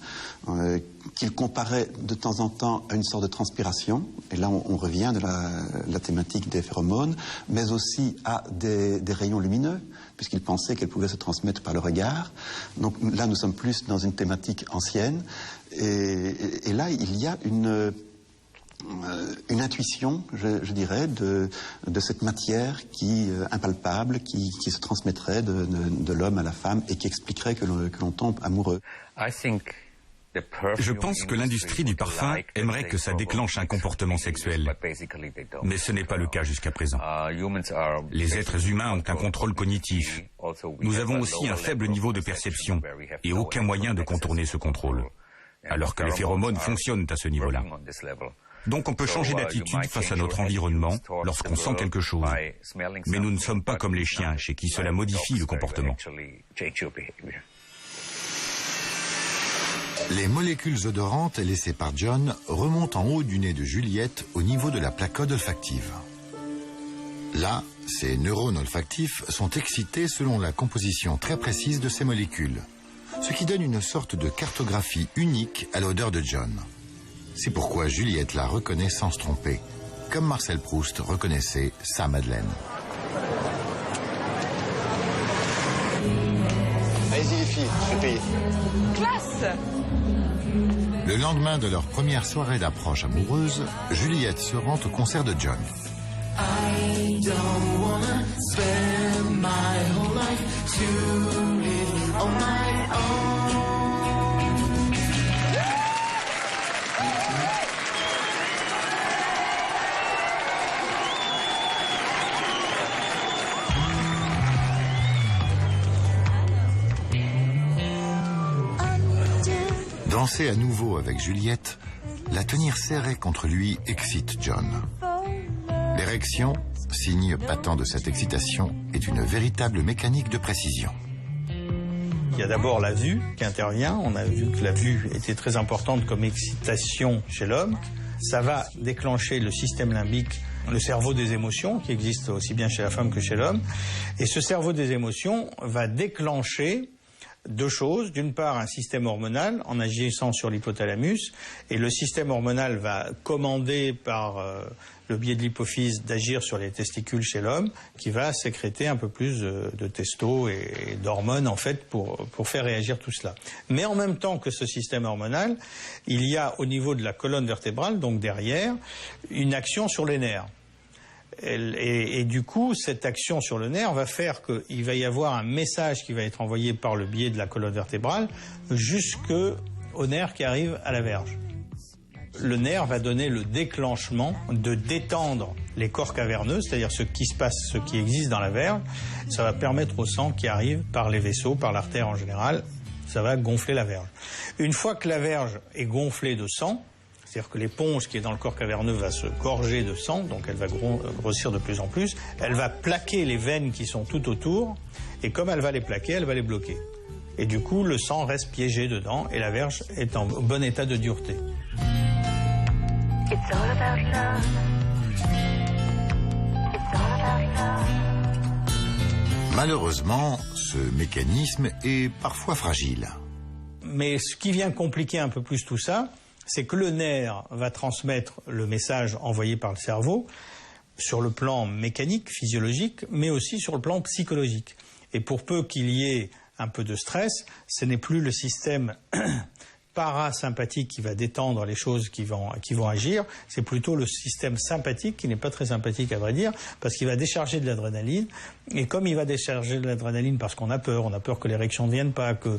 [SPEAKER 12] qu'il comparait de temps en temps à une sorte de transpiration, et là on revient de la thématique des phéromones, mais aussi à des rayons lumineux, puisqu'il pensait qu'elles pouvaient se transmettre par le regard. Donc là nous sommes plus dans une thématique ancienne, et là il y a une intuition, je dirais, de cette matière impalpable qui se transmettrait de l'homme à la femme et qui expliquerait que l'on tombe amoureux.
[SPEAKER 7] Je pense que l'industrie du parfum aimerait que ça déclenche un comportement sexuel. Mais ce n'est pas le cas jusqu'à présent. Les êtres humains ont un contrôle cognitif. Nous avons aussi un faible niveau de perception et aucun moyen de contourner ce contrôle. Alors que les phéromones fonctionnent à ce niveau-là. Donc on peut changer d'attitude face à notre environnement lorsqu'on sent quelque chose. Mais nous ne sommes pas comme les chiens chez qui cela modifie le comportement.
[SPEAKER 1] Les molécules odorantes laissées par John remontent en haut du nez de Juliette au niveau de la placode olfactive. Là, ces neurones olfactifs sont excités selon la composition très précise de ces molécules, ce qui donne une sorte de cartographie unique à l'odeur de John. C'est pourquoi Juliette la reconnaît sans se tromper, comme Marcel Proust reconnaissait sa Madeleine.
[SPEAKER 2] Allez-y les filles, je vais payer.
[SPEAKER 8] Classe!
[SPEAKER 1] Le lendemain de leur première soirée d'approche amoureuse, Juliette se rend au concert de John. I don't wanna spend my whole life to live on my own. Danser à nouveau avec Juliette, la tenir serrée contre lui excite John. L'érection, signe patent de cette excitation, est une véritable mécanique de précision.
[SPEAKER 13] Il y a d'abord la vue qui intervient. On a vu que la vue était très importante comme excitation chez l'homme. Ça va déclencher le système limbique, le cerveau des émotions, qui existe aussi bien chez la femme que chez l'homme. Et ce cerveau des émotions va déclencher deux choses. D'une part, un système hormonal en agissant sur l'hypothalamus, et le système hormonal va commander par le biais de l'hypophyse d'agir sur les testicules chez l'homme, qui va sécréter un peu plus de testo et d'hormones en fait pour faire réagir tout cela. Mais en même temps que ce système hormonal, il y a au niveau de la colonne vertébrale, donc derrière, une action sur les nerfs. Et du coup, cette action sur le nerf va faire qu'il va y avoir un message qui va être envoyé par le biais de la colonne vertébrale jusqu'au nerf qui arrive à la verge. Le nerf va donner le déclenchement de détendre les corps caverneux, c'est-à-dire ce qui se passe, ce qui existe dans la verge. Ça va permettre au sang qui arrive par les vaisseaux, par l'artère en général, ça va gonfler la verge. Une fois que la verge est gonflée de sang, c'est-à-dire que l'éponge qui est dans le corps caverneux va se gorger de sang, donc elle va grossir de plus en plus. Elle va plaquer les veines qui sont tout autour, et comme elle va les plaquer, elle va les bloquer. Et du coup, le sang reste piégé dedans, et la verge est en bon état de dureté. It's all about love. It's all about love.
[SPEAKER 1] Malheureusement, ce mécanisme est parfois fragile.
[SPEAKER 13] Mais ce qui vient compliquer un peu plus tout ça, c'est que le nerf va transmettre le message envoyé par le cerveau sur le plan mécanique, physiologique, mais aussi sur le plan psychologique. Et pour peu qu'il y ait un peu de stress, ce n'est plus le système parasympathique qui va détendre les choses qui vont agir, c'est plutôt le système sympathique qui n'est pas très sympathique à vrai dire, parce qu'il va décharger de l'adrénaline, et comme il va décharger de l'adrénaline parce qu'on a peur que l'érection ne vienne pas, que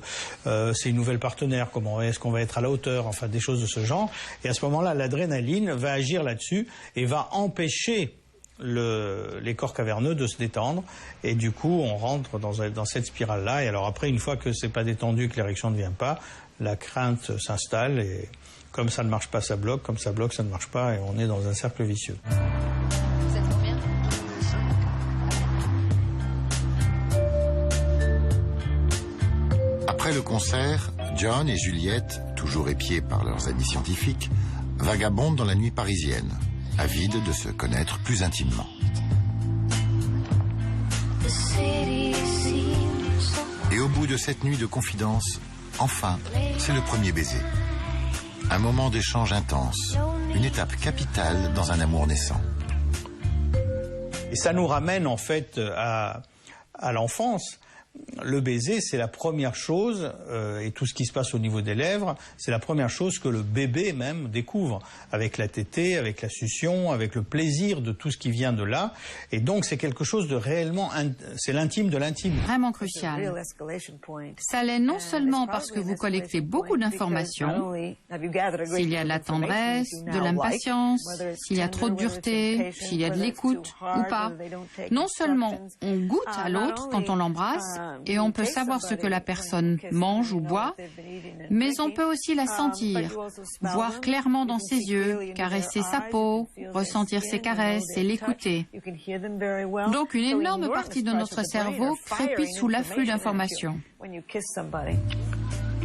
[SPEAKER 13] c'est une nouvelle partenaire, est-ce qu'on va être à la hauteur, enfin des choses de ce genre, et à ce moment-là l'adrénaline va agir là-dessus et va empêcher les corps caverneux de se détendre, et du coup on rentre dans cette spirale-là, et alors après une fois que c'est pas détendu, que l'érection ne vient pas, la crainte s'installe, et comme ça ne marche pas, ça bloque, comme ça bloque, ça ne marche pas, et on est dans un cercle vicieux.
[SPEAKER 3] Vous êtes combien ?
[SPEAKER 1] Après le concert, John et Juliette, toujours épiés par leurs amis scientifiques, vagabondent dans la nuit parisienne, avides de se connaître plus intimement. Et au bout de cette nuit de confidence, enfin, c'est le premier baiser. Un moment d'échange intense, une étape capitale dans un amour naissant.
[SPEAKER 13] Et ça nous ramène en fait à l'enfance, le baiser, c'est la première chose, et tout ce qui se passe au niveau des lèvres, c'est la première chose que le bébé même découvre, avec la tétée, avec la succion, avec le plaisir de tout ce qui vient de là. Et donc c'est quelque chose de réellement, c'est l'intime de l'intime.
[SPEAKER 14] Vraiment crucial. Ça l'est non seulement parce que vous collectez beaucoup d'informations, s'il y a de la tendresse, de l'impatience, s'il y a trop de dureté, s'il y a de l'écoute ou pas. Non seulement on goûte à l'autre quand on l'embrasse, et on peut savoir ce que la personne mange ou boit, mais on peut aussi la sentir, voir clairement dans ses yeux, caresser sa peau, ressentir ses caresses et l'écouter. Donc une énorme partie de notre cerveau crépite sous l'afflux d'informations.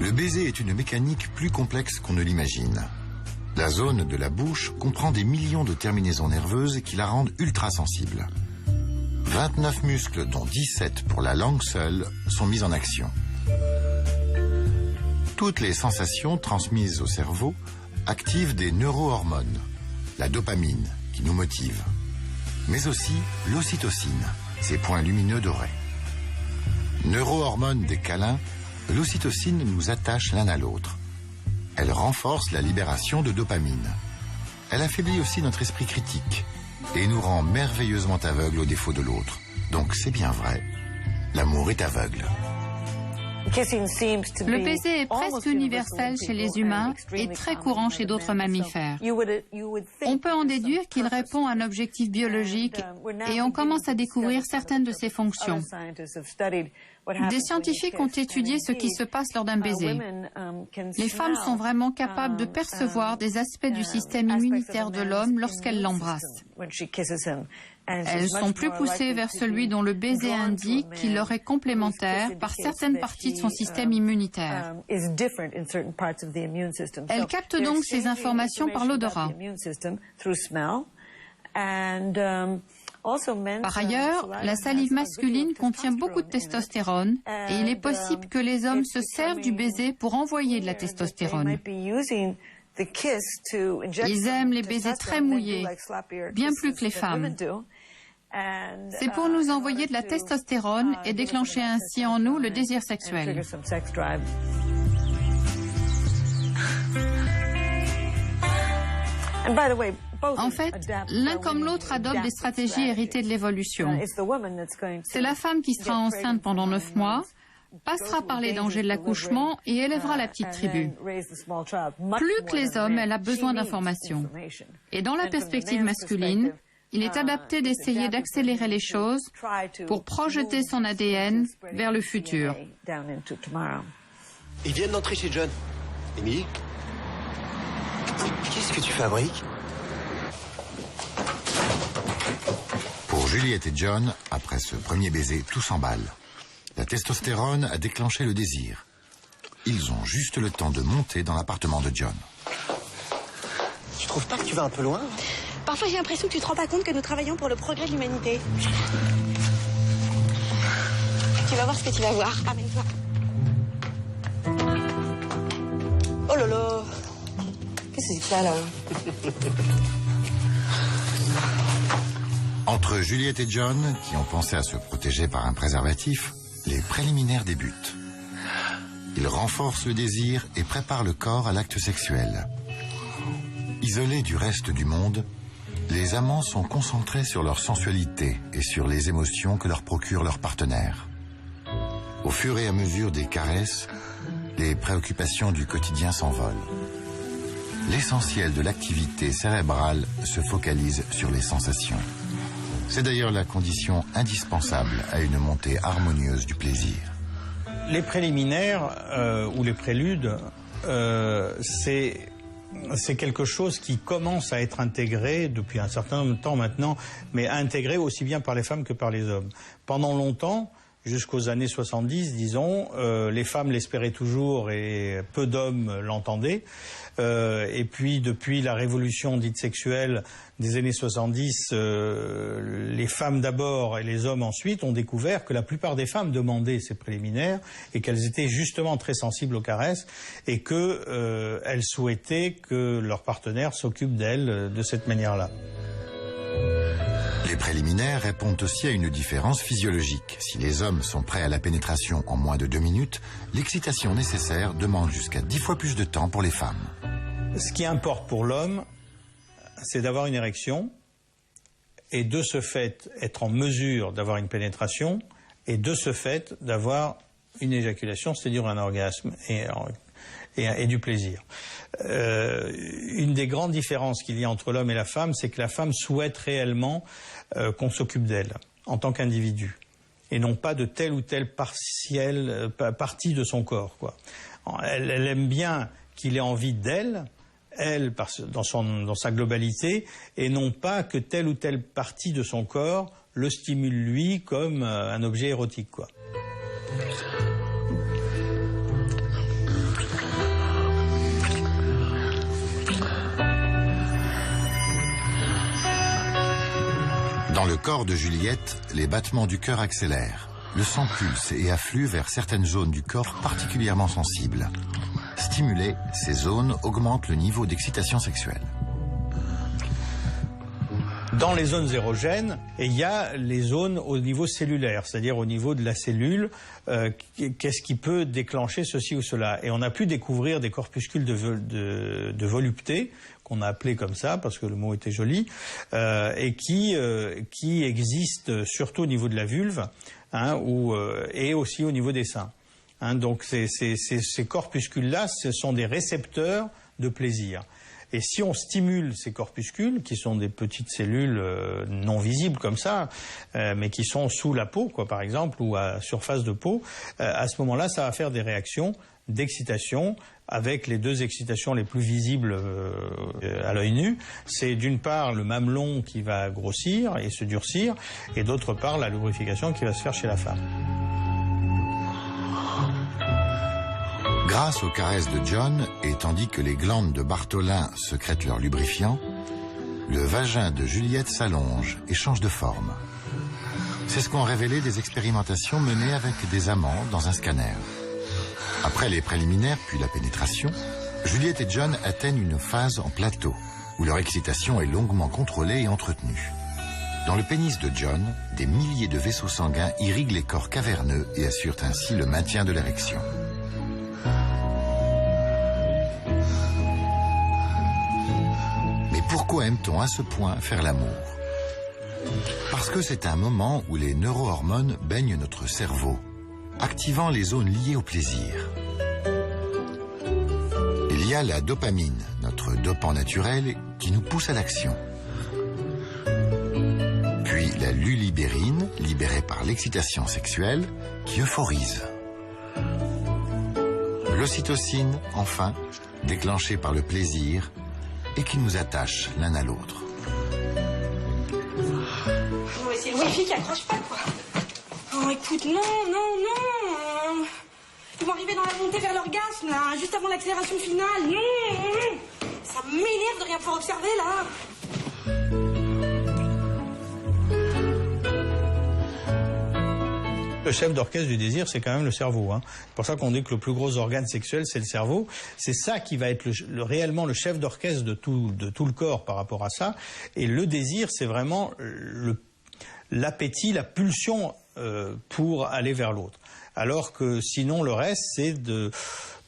[SPEAKER 1] Le baiser est une mécanique plus complexe qu'on ne l'imagine. La zone de la bouche comprend des millions de terminaisons nerveuses qui la rendent ultra sensible. 29 muscles, dont 17 pour la langue seule, sont mis en action. Toutes les sensations transmises au cerveau activent des neurohormones, la dopamine qui nous motive, mais aussi l'ocytocine, ces points lumineux dorés. Neurohormone des câlins, l'ocytocine nous attache l'un à l'autre. Elle renforce la libération de dopamine. Elle affaiblit aussi notre esprit critique et nous rend merveilleusement aveugles aux défauts de l'autre. Donc c'est bien vrai, l'amour est aveugle.
[SPEAKER 14] Le baiser est presque universel chez les humains et très courant chez d'autres mammifères. On peut en déduire qu'il répond à un objectif biologique et on commence à découvrir certaines de ses fonctions. Des scientifiques ont étudié ce qui se passe lors d'un baiser. Les femmes sont vraiment capables de percevoir des aspects du système immunitaire de l'homme lorsqu'elles l'embrassent. Elles sont plus poussées vers celui dont le baiser indique qu'il leur est complémentaire par certaines parties de son système immunitaire. Elles captent donc ces informations par l'odorat. Par ailleurs, la salive masculine contient beaucoup de testostérone et il est possible que les hommes se servent du baiser pour envoyer de la testostérone. Ils aiment les baisers très mouillés, bien plus que les femmes. C'est pour nous envoyer de la testostérone et déclencher ainsi en nous le désir sexuel. En fait, l'un comme l'autre adopte des stratégies héritées de l'évolution. C'est la femme qui sera enceinte pendant 9 mois, passera par les dangers de l'accouchement et élèvera la petite tribu. Plus que les hommes, elle a besoin d'informations. Et dans la perspective masculine, il est adapté d'essayer d'accélérer les choses pour projeter son ADN vers le futur.
[SPEAKER 2] Ils viennent d'entrer chez John. Émilie, qu'est-ce que tu fabriques?
[SPEAKER 1] Pour Juliette et John, après ce premier baiser, tout s'emballe. La testostérone a déclenché le désir. Ils ont juste le temps de monter dans l'appartement de John.
[SPEAKER 2] Tu trouves pas que tu vas un peu loin?
[SPEAKER 8] Parfois, j'ai l'impression que tu te rends pas compte que nous travaillons pour le progrès de l'humanité. Tu vas voir ce que tu vas voir. Amène-toi. Oh là là. Qu'est-ce que c'est que ça, là?
[SPEAKER 1] Entre Juliette et John, qui ont pensé à se protéger par un préservatif, les préliminaires débutent. Ils renforcent le désir et préparent le corps à l'acte sexuel. Isolés du reste du monde, les amants sont concentrés sur leur sensualité et sur les émotions que leur procure leur partenaire. Au fur et à mesure des caresses, les préoccupations du quotidien s'envolent. L'essentiel de l'activité cérébrale se focalise sur les sensations. C'est d'ailleurs la condition indispensable à une montée harmonieuse du plaisir.
[SPEAKER 13] Les préliminaires ou les préludes, c'est quelque chose qui commence à être intégré depuis un certain temps maintenant, mais intégré aussi bien par les femmes que par les hommes. Pendant longtemps, jusqu'aux années 70, disons, les femmes l'espéraient toujours et peu d'hommes l'entendaient. Et puis, depuis la révolution dite sexuelle des années 70, les femmes d'abord et les hommes ensuite ont découvert que la plupart des femmes demandaient ces préliminaires et qu'elles étaient justement très sensibles aux caresses et qu'elles souhaitaient que leur partenaire s'occupe d'elles de cette manière-là.
[SPEAKER 1] Les préliminaires répondent aussi à une différence physiologique. Si les hommes sont prêts à la pénétration en moins de 2 minutes, l'excitation nécessaire demande jusqu'à 10 fois plus de temps pour les femmes.
[SPEAKER 13] Ce qui importe pour l'homme, c'est d'avoir une érection et de ce fait être en mesure d'avoir une pénétration et de ce fait d'avoir une éjaculation, c'est-à-dire un orgasme et du plaisir. Une des grandes différences qu'il y a entre l'homme et la femme, c'est que la femme souhaite réellement qu'on s'occupe d'elle en tant qu'individu et non pas de telle ou telle partie de son corps, quoi. Elle aime bien qu'il ait envie d'elle, dans sa globalité, et non pas que telle ou telle partie de son corps le stimule lui comme un objet érotique, quoi.
[SPEAKER 1] Dans le corps de Juliette, les battements du cœur accélèrent. Le sang pulse et afflue vers certaines zones du corps particulièrement sensibles. Stimulées, ces zones augmentent le niveau d'excitation sexuelle.
[SPEAKER 13] Dans les zones érogènes, il y a les zones au niveau cellulaire, c'est-à-dire au niveau de la cellule, qu'est-ce qui peut déclencher ceci ou cela. Et on a pu découvrir des corpuscules de volupté, qu'on a appelé comme ça, parce que le mot était joli, et qui existent surtout au niveau de la vulve, hein, et aussi au niveau des seins. Hein, donc ces corpuscules-là, ce sont des récepteurs de plaisir. Et si on stimule ces corpuscules, qui sont des petites cellules non visibles comme ça, mais qui sont sous la peau, quoi, par exemple, ou à surface de peau, à ce moment-là, ça va faire des réactions d'excitation, avec les deux excitations les plus visibles à l'œil nu. C'est d'une part le mamelon qui va grossir et se durcir, et d'autre part la lubrification qui va se faire chez la femme.
[SPEAKER 1] Grâce aux caresses de John, et tandis que les glandes de Bartholin sécrètent leur lubrifiant, le vagin de Juliette s'allonge et change de forme. C'est ce qu'ont révélé des expérimentations menées avec des amants dans un scanner. Après les préliminaires puis la pénétration, Juliette et John atteignent une phase en plateau, où leur excitation est longuement contrôlée et entretenue. Dans le pénis de John, des milliers de vaisseaux sanguins irriguent les corps caverneux et assurent ainsi le maintien de l'érection. Mais pourquoi aime-t-on à ce point faire l'amour? Parce que c'est un moment où les neurohormones baignent notre cerveau, activant les zones liées au plaisir. Il y a la dopamine, notre dopant naturel, qui nous pousse à l'action. Puis la lulibérine, libérée par l'excitation sexuelle, qui euphorise. L'ocytocine, enfin, déclenchée par le plaisir et qui nous attache l'un à l'autre.
[SPEAKER 8] Ouais, c'est le wifi qui accroche pas, quoi. Oh, écoute, non. Ils vont arriver dans la montée vers l'orgasme, là, juste avant l'accélération finale. Non. Ça m'énerve de rien pouvoir observer, là.
[SPEAKER 13] Le chef d'orchestre du désir, c'est quand même le cerveau. Hein. C'est pour ça qu'on dit que le plus gros organe sexuel, c'est le cerveau. C'est ça qui va être réellement le chef d'orchestre de tout le corps par rapport à ça. Et le désir, c'est vraiment l'appétit, la pulsion pour aller vers l'autre. Alors que sinon, le reste, c'est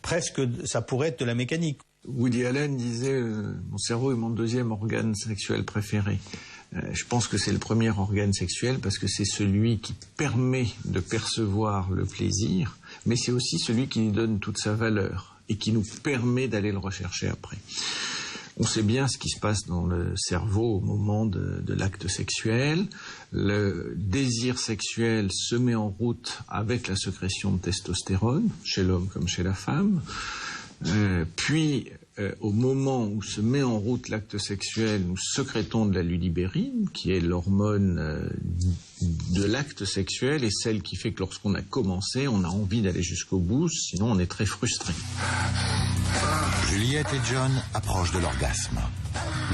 [SPEAKER 13] presque, ça pourrait être de la mécanique.
[SPEAKER 4] Woody Allen disait mon cerveau est mon deuxième organe sexuel préféré. Je pense que c'est le premier organe sexuel parce que c'est celui qui permet de percevoir le plaisir, mais c'est aussi celui qui lui donne toute sa valeur et qui nous permet d'aller le rechercher après. On sait bien ce qui se passe dans le cerveau au moment de l'acte sexuel. Le désir sexuel se met en route avec la sécrétion de testostérone, chez l'homme comme chez la femme. Puis, au moment où se met en route l'acte sexuel, nous sécrétons de la lulibérine, qui est l'hormone de l'acte sexuel et celle qui fait que lorsqu'on a commencé, on a envie d'aller jusqu'au bout, sinon on est très frustré.
[SPEAKER 1] Juliette et John approchent de l'orgasme.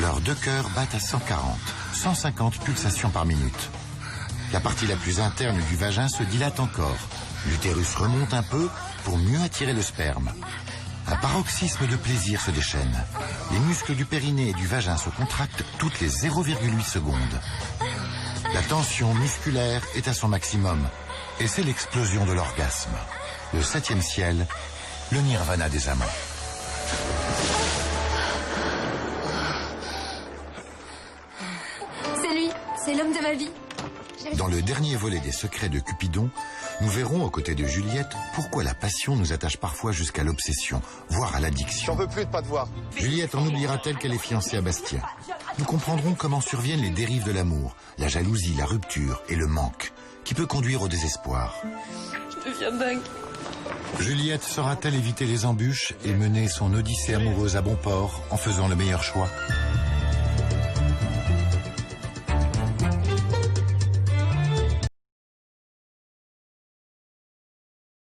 [SPEAKER 1] Leurs deux cœurs battent à 150 pulsations par minute. La partie la plus interne du vagin se dilate encore. L'utérus remonte un peu pour mieux attirer le sperme. Un paroxysme de plaisir se déchaîne. Les muscles du périnée et du vagin se contractent toutes les 0,8 secondes. La tension musculaire est à son maximum et c'est l'explosion de l'orgasme. Le 7e ciel, le nirvana des amants.
[SPEAKER 3] C'est lui, c'est l'homme de ma vie.
[SPEAKER 1] Dans le dernier volet des Secrets de Cupidon, nous verrons aux côtés de Juliette pourquoi la passion nous attache parfois jusqu'à l'obsession, voire à l'addiction.
[SPEAKER 15] J'en veux plus de pas te voir.
[SPEAKER 1] Juliette en oubliera-t-elle qu'elle est fiancée à Bastien? Nous comprendrons comment surviennent les dérives de l'amour, la jalousie, la rupture et le manque, qui peut conduire au désespoir.
[SPEAKER 3] Je deviens dingue.
[SPEAKER 1] Juliette saura-t-elle éviter les embûches et mener son odyssée amoureuse à bon port en faisant le meilleur choix?